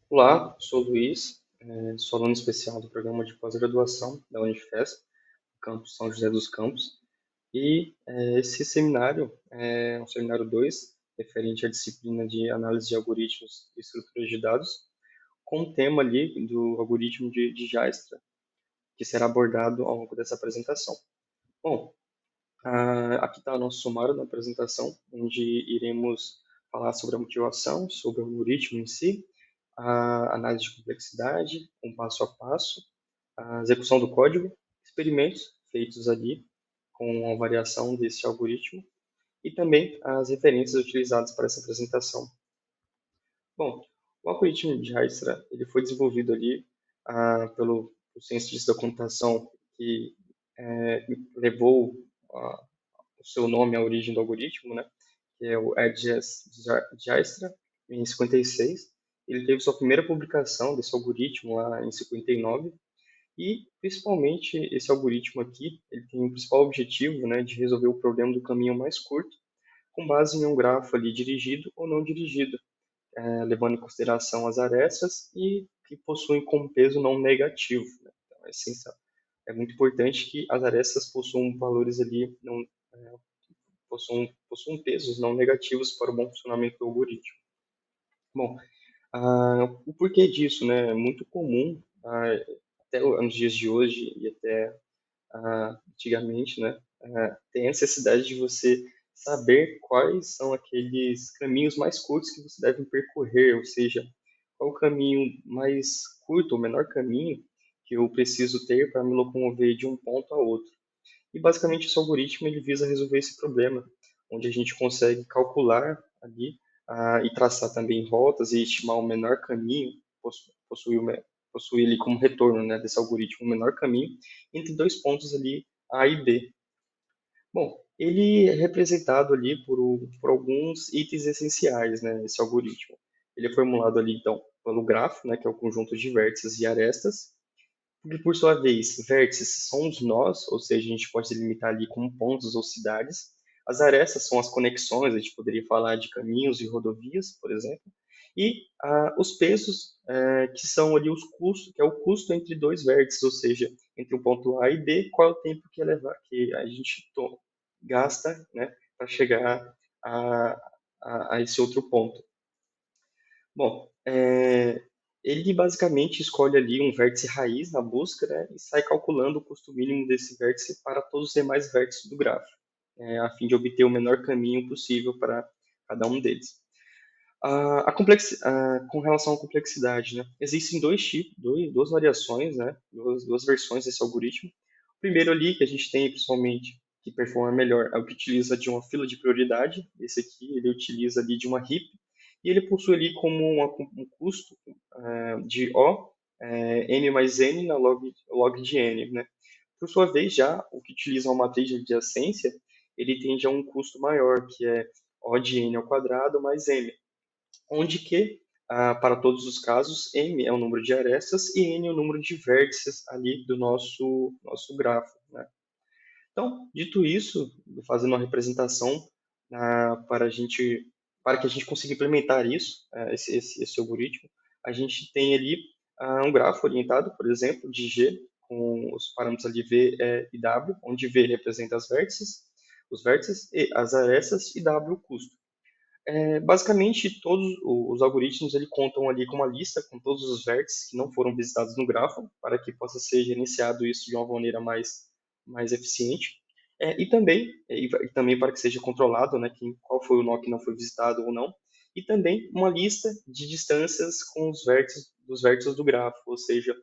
Olá, sou o Luiz, sou aluno especial do programa de pós-graduação da Unifesp, campus São José dos Campos, e esse seminário é um seminário 2, referente à disciplina de análise de algoritmos e estruturas de dados, com o tema ali do algoritmo de Dijkstra, que será abordado ao longo dessa apresentação. Bom, aqui está o nosso sumário da apresentação, onde iremos falar sobre a motivação, sobre o algoritmo em si, a análise de complexidade, um passo a passo, a execução do código, experimentos feitos ali com a variação desse algoritmo e também as referências utilizadas para essa apresentação. Bom, o algoritmo de Dijkstra ele foi desenvolvido ali pelo cientista da computação que levou o seu nome à origem do algoritmo, né? Que é o Edges Dijkstra, em 56. Ele teve sua primeira publicação desse algoritmo lá em 59 e, principalmente, esse algoritmo aqui, ele tem o principal objetivo, né, de resolver o problema do caminho mais curto, com base em um grafo ali dirigido ou não dirigido, levando em consideração as arestas e que possuem como peso não negativo. Né? Então, é muito importante que as arestas possuam valores ali não possuam pesos não negativos para o bom funcionamento do algoritmo. Bom, o porquê disso, né? É muito comum, até nos dias de hoje e até antigamente, né? Tem a necessidade de você saber quais são aqueles caminhos mais curtos que você deve percorrer, ou seja, qual o caminho mais curto, o menor caminho que eu preciso ter para me locomover de um ponto a outro. E basicamente esse algoritmo ele visa resolver esse problema, onde a gente consegue calcular ali e traçar também rotas e estimar o menor caminho, possuir, possuir ali como retorno, né, desse algoritmo o menor caminho entre dois pontos ali A e B. Bom, ele é representado ali por alguns itens essenciais, né, esse algoritmo. Ele é formulado ali então pelo grafo, né, que é o conjunto de vértices e arestas, porque, por sua vez, vértices são os nós, ou seja, a gente pode delimitar ali como pontos ou cidades. As arestas são as conexões, a gente poderia falar de caminhos e rodovias, por exemplo. E os pesos, que são ali os custos, que é o custo entre dois vértices, ou seja, entre o ponto A e B, qual é o tempo que a gente gasta, né, para chegar a, a esse outro ponto. Bom, ele basicamente escolhe ali um vértice raiz na busca, né, e sai calculando o custo mínimo desse vértice para todos os demais vértices do grafo, a fim de obter o menor caminho possível para cada um deles. Com relação à complexidade, né, existem dois tipos, duas variações, né, duas versões desse algoritmo. O primeiro ali que a gente tem, principalmente, que performa melhor, é o que utiliza de uma fila de prioridade. Esse aqui ele utiliza ali de uma heap e ele possui ali como um custo de O, n mais n na log de n, né? Por sua vez, já o que utiliza uma matriz de adjacência, ele tende a um custo maior, que é O de n ao quadrado mais m, onde que, para todos os casos, m é o número de arestas e n é o número de vértices ali do nosso grafo, né? Então, dito isso, fazendo uma representação para a gente, para que a gente consiga implementar isso, esse algoritmo, a gente tem ali um grafo orientado, por exemplo, de G, com os parâmetros ali V e W, onde V representa os vértices, e as arestas e W o custo. Basicamente, todos os algoritmos ele contam ali com uma lista com todos os vértices que não foram visitados no grafo, para que possa ser gerenciado isso de uma maneira mais eficiente. E também para que seja controlado, né, qual foi o nó que não foi visitado ou não. E também uma lista de distâncias com os vértices dos vértices do grafo, ou seja,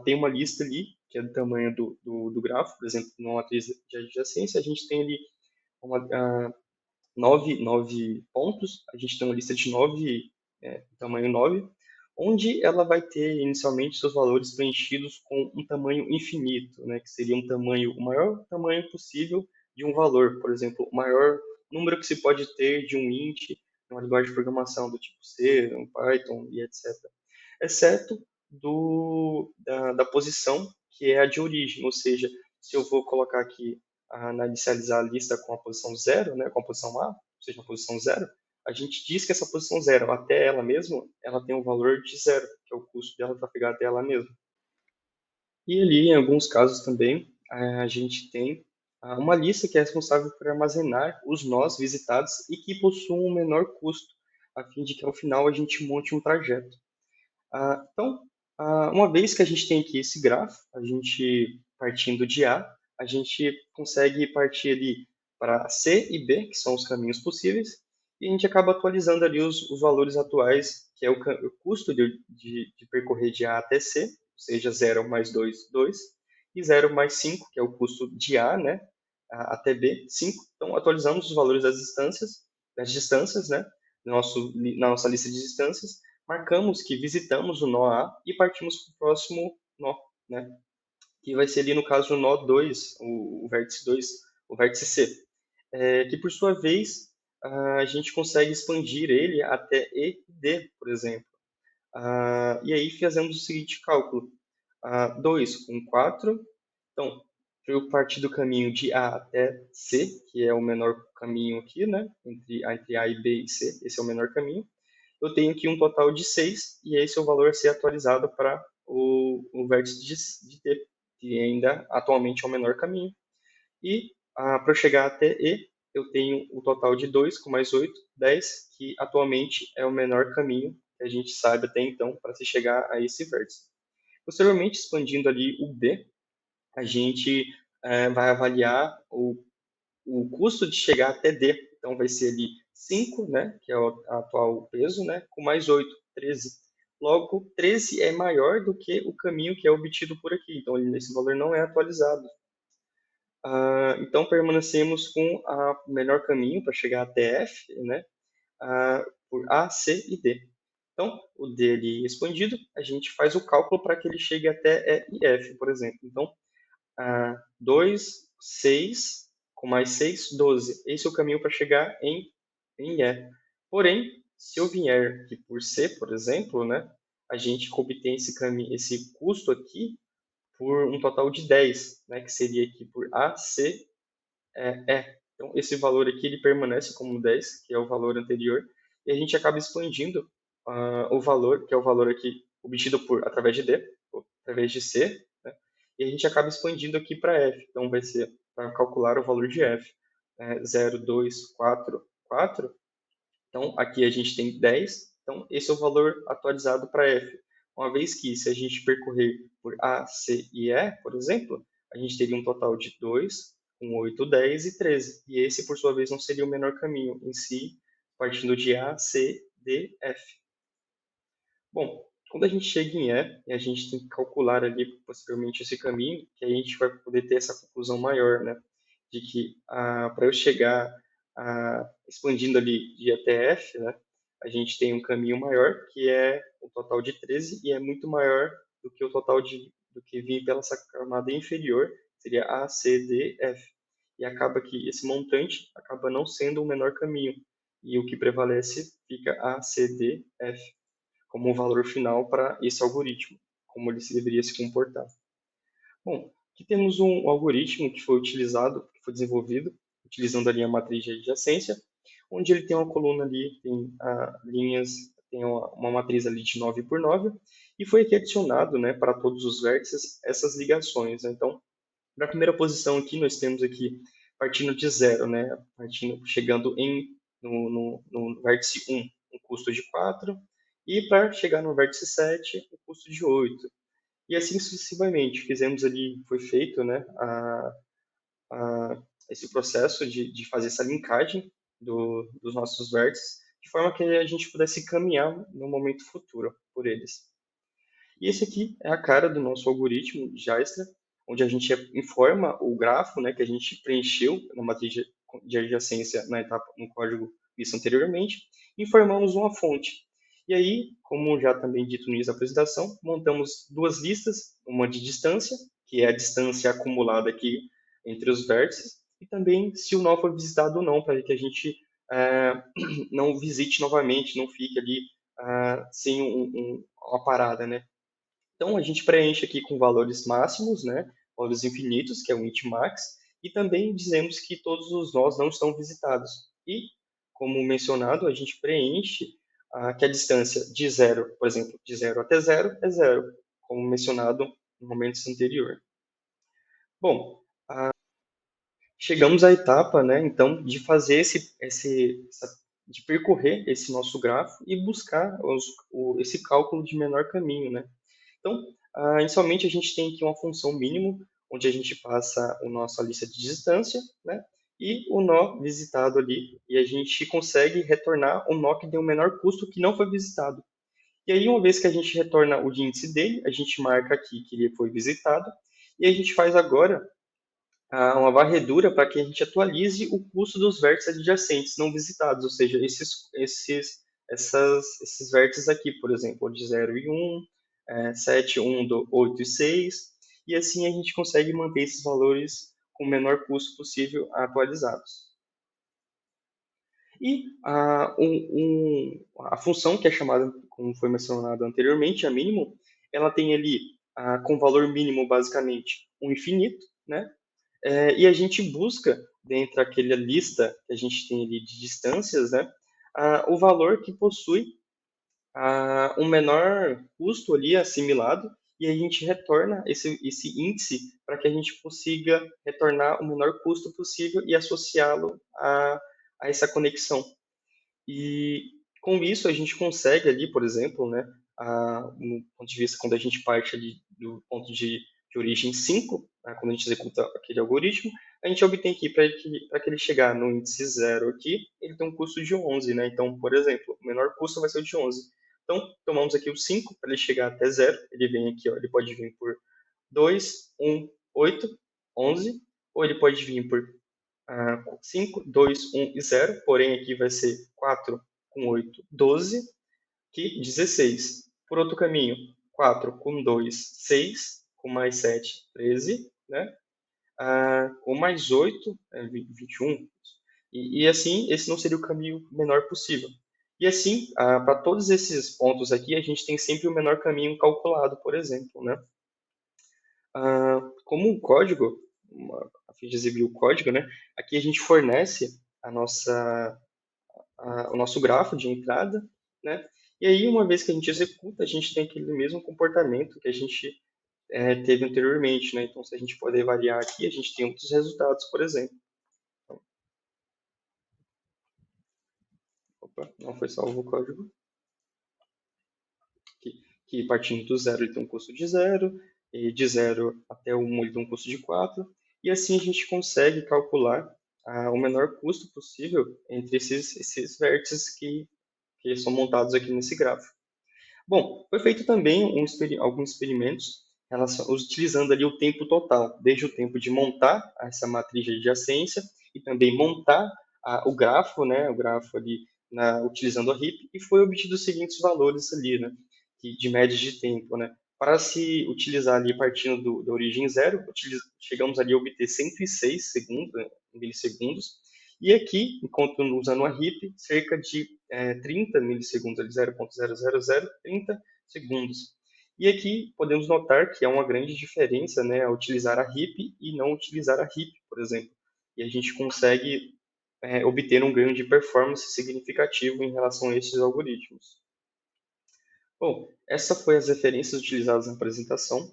tem uma lista ali que é do tamanho do grafo, por exemplo, numa matriz de adjacência, a gente tem ali uma, nove pontos, a gente tem uma lista de tamanho 9, onde ela vai ter inicialmente seus valores preenchidos com um tamanho infinito, né, que seria o maior tamanho possível de um valor, por exemplo, o maior número que se pode ter de um int numa linguagem de programação do tipo C, um Python e etc. Exceto da posição, que é a de origem, ou seja, se eu vou colocar aqui na inicializar a lista com a posição 0, né, com a posição A, ou seja, a posição 0, a gente diz que essa posição zero até ela mesma, ela tem um valor de zero, que é o custo dela trafegar até ela mesma. E ali, em alguns casos também, a gente tem uma lista que é responsável por armazenar os nós visitados e que possuem um menor custo, a fim de que ao final a gente monte um trajeto. Então, uma vez que a gente tem aqui esse grafo, a gente partindo de A, a gente consegue partir ali para C e B, que são os caminhos possíveis, e a gente acaba atualizando ali os valores atuais, que é o custo de percorrer de A até C, ou seja, 0 mais 2, 2, e 0 mais 5, que é o custo de A, né, até B, 5. Então, atualizamos os valores das distâncias, né, na nossa lista de distâncias, marcamos que visitamos o nó A e partimos para o próximo nó, né? Que vai ser ali, no caso, o nó 2, o vértice 2, o vértice C. Que, por sua vez, a gente consegue expandir ele até E e D, por exemplo. E aí fazemos o seguinte cálculo. 2 com 4. Então, para eu partir do caminho de A até C, que é o menor caminho aqui, né? Entre A e B e C, esse é o menor caminho, eu tenho aqui um total de 6, e esse é o valor a ser atualizado para o vértice de T, que ainda atualmente é o menor caminho. E para eu chegar até E, eu tenho o total de 2 com mais 8, 10, que atualmente é o menor caminho que a gente sabe até então para se chegar a esse vértice. Posteriormente, expandindo ali o B, a gente vai avaliar o custo de chegar até D. Então, vai ser ali 5, né, que é o atual peso, né, com mais 8, 13. Logo, 13 é maior do que o caminho que é obtido por aqui. Então, esse valor não é atualizado. Então, permanecemos com o melhor caminho para chegar até F, né, por A, C e D. Então, o D ali expandido, a gente faz o cálculo para que ele chegue até E e F, por exemplo. Então, 2, 6, com mais 6, 12. Esse é o caminho para chegar em E. Porém, se eu vier aqui por C, por exemplo, né, a gente obtém esse custo aqui por um total de 10, né, que seria aqui por A, C, E. Então, esse valor aqui ele permanece como 10, que é o valor anterior, e a gente acaba expandindo o valor, que é o valor aqui obtido através de D, através de C, né? E a gente acaba expandindo aqui para F. Então, vai ser para calcular o valor de F. 0, 2, 4, 4. Então, aqui a gente tem 10. Então, esse é o valor atualizado para F. Uma vez que, se a gente percorrer por A, C e E, por exemplo, a gente teria um total de 2, com 8, 10 e 13. E esse, por sua vez, não seria o menor caminho em si, partindo de A, C, D, F. Bom, quando a gente chega em E, a gente tem que calcular ali posteriormente esse caminho, que a gente vai poder ter essa conclusão maior, né? De que para eu chegar expandindo ali de até F, né? A gente tem um caminho maior, que é o total de 13, e é muito maior do que o total do que vir pela essa camada inferior, seria A, C, D, F. E acaba que esse montante acaba não sendo o menor caminho, e o que prevalece fica A, C, D, F como um valor final para esse algoritmo, como ele deveria se comportar. Bom, aqui temos um algoritmo que foi utilizado, que foi desenvolvido, utilizando ali a matriz de adjacência, onde ele tem uma coluna ali, tem linhas, tem uma matriz ali de 9 por 9, e foi aqui adicionado, né, para todos os vértices, essas ligações. Então, na primeira posição aqui, nós temos aqui, partindo de zero, né, chegando no vértice 1, um custo de 4, e para chegar no vértice 7, um custo de 8. E assim sucessivamente, fizemos ali, foi feito, né, esse processo de fazer essa linkagem dos nossos vértices, de forma que a gente pudesse caminhar no momento futuro por eles. E esse aqui é a cara do nosso algoritmo de Dijkstra, onde a gente informa o grafo, né, que a gente preencheu na matriz de adjacência na etapa no código visto anteriormente, e informamos uma fonte. E aí, como já também dito no início da apresentação, montamos duas listas, uma de distância, que é a distância acumulada aqui entre os vértices, e também se o nó foi visitado ou não, para que a gente não visite novamente, não fique ali sem uma parada, né? Então, a gente preenche aqui com valores máximos, né? Valores infinitos, que é o int max, e também dizemos que todos os nós não estão visitados. E como mencionado, a gente preenche que a distância de zero, por exemplo, de zero até zero é zero, como mencionado no momentos anterior. Bom, chegamos à etapa, né, então, de fazer de percorrer esse nosso grafo e buscar esse cálculo de menor caminho, né? Então, inicialmente a gente tem aqui uma função mínimo, onde a gente passa a nossa lista de distância, né, e o nó visitado ali, e a gente consegue retornar o nó que tem o menor custo que não foi visitado. E aí, uma vez que a gente retorna o índice dele, a gente marca aqui que ele foi visitado, e a gente faz agora uma varredura para que a gente atualize o custo dos vértices adjacentes não visitados, ou seja, esses vértices aqui, por exemplo, de 0 e 1, 7, 1, 8 e 6, e assim a gente consegue manter esses valores com o menor custo possível atualizados. E a função que é chamada, como foi mencionado anteriormente, a mínimo, ela tem ali, com valor mínimo, basicamente, um infinito, né? E a gente busca, dentro daquela lista que a gente tem ali de distâncias, né, o valor que possui um menor custo ali assimilado, e a gente retorna esse índice para que a gente consiga retornar o menor custo possível e associá-lo a essa conexão. E com isso a gente consegue ali, por exemplo, né, no ponto de vista quando a gente parte ali do ponto de origem 5, né, quando a gente executa aquele algoritmo, a gente obtém aqui para que ele chegar no índice zero aqui, ele tem um custo de 11, né? Então, por exemplo, o menor custo vai ser o de 11. Então, tomamos aqui o 5 para ele chegar até zero, ele vem aqui, ó, ele pode vir por 2, 1, 8, 11, ou ele pode vir por 5, 2, 1 e 0, porém aqui vai ser 4 com 8, 12, que 16. Por outro caminho, 4 com 2, 6, com mais 7, 13, né? Com mais 8, 21. E assim, esse não seria o caminho menor possível. E assim, para todos esses pontos aqui, a gente tem sempre o menor caminho calculado, por exemplo, né? Como um código, a fim de exibir o código, né? Aqui a gente fornece o nosso grafo de entrada, né? E aí, uma vez que a gente executa, a gente tem aquele mesmo comportamento que a gente teve anteriormente, né? Então, se a gente puder variar aqui, a gente tem outros resultados, por exemplo. Opa, não foi salvo o código. Que partindo do zero ele tem um custo de zero, e de zero até o 1 ele tem um custo de 4, e assim a gente consegue calcular o menor custo possível entre esses vértices que são montados aqui nesse gráfico. Bom, foi feito também alguns experimentos utilizando ali o tempo total, desde o tempo de montar essa matriz de adjacência e também montar o grafo, né, o grafo ali utilizando a RIP, e foi obtido os seguintes valores ali, né, de médias de tempo, né. Para se utilizar ali partindo da origem zero, chegamos ali a obter 106 segundos, né, milissegundos, e aqui, enquanto usando a RIP, cerca de 30 milissegundos, ali 0,00030 segundos. E aqui podemos notar que há uma grande diferença, né, a utilizar a RIP e não utilizar a RIP, por exemplo. E a gente consegue obter um ganho de performance significativo em relação a esses algoritmos. Bom, essa foi as referências utilizadas na apresentação.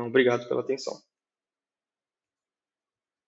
Obrigado pela atenção.